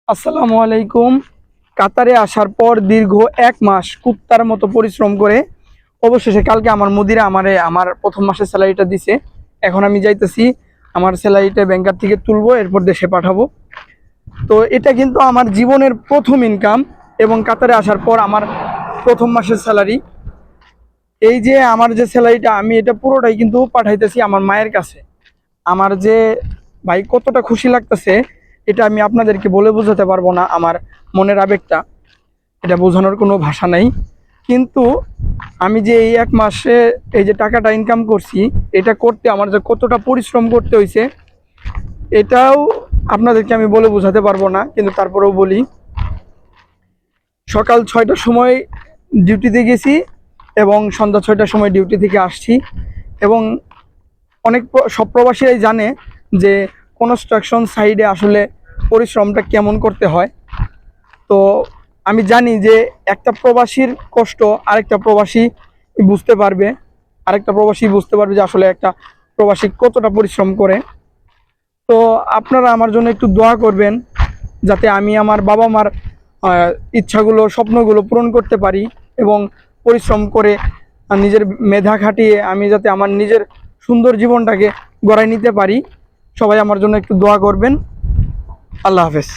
আসসালামু আলাইকুম। কাতারে আসার পর দীর্ঘ ১ মাস কুত্তার মতো পরিশ্রম করে অবশেষে কালকে আমার মুদিরা আমার প্রথম মাসের স্যালারিটা দিছে। এখন আমি যাইতেছি আমার স্যালারিটা ব্যাংকার থেকে তুলবো, এরপর দেশে পাঠাবো। তো এটা কিন্তু আমার জীবনের প্রথম ইনকাম এবং কাতারে আসার পর আমার প্রথম মাসের স্যালারি। এই যে আমার যে স্যালারিটা, আমি এটা পুরোটাই কিন্তু পাঠাইতেছি আমার মায়ের কাছে। আমার যে ভাই কতটা খুশি লাগতেছে, এটা আমি আপনাদেরকে বলে বোঝাতে পারবো না। আমার মনের আবেগটা, এটা বোঝানোর কোনো ভাষা নাই। কিন্তু আমি যে এই ১ মাসে এই যে টাকাটা ইনকাম করছি, এটা করতে আমার যে কতটা পরিশ্রম করতে হয়েছে, এটাও আপনাদেরকে আমি বলে বোঝাতে পারবো না। কিন্তু তারপরেও বলি, সকাল ৬টার সময় ডিউটিতে গেছি এবং সন্ধ্যা ৬টার সময় ডিউটি থেকে আসছি। এবং সব প্রবাসীরাই জানে যে কনস্ট্রাকশন সাইডে আসলে পরিশ্রমটা কেমন করতে হয়। তো আমি জানি যে একটা প্রবাসীর কষ্ট আরেকটা প্রবাসী বুঝতে পারবে যে আসলে একটা প্রবাসী কতটা পরিশ্রম করে। তো আপনারা আমার জন্য একটু দোয়া করবেন, যাতে আমি আমার বাবা মার ইচ্ছাগুলো, স্বপ্নগুলো পূরণ করতে পারি এবং পরিশ্রম করে নিজের মেধা খাটিয়ে আমি যাতে আমার নিজের সুন্দর জীবনটাকে গড়াই নিতে পারি। সবাই আমার জন্য একটু দোয়া করবেন। আল্লাহ হাফেজ।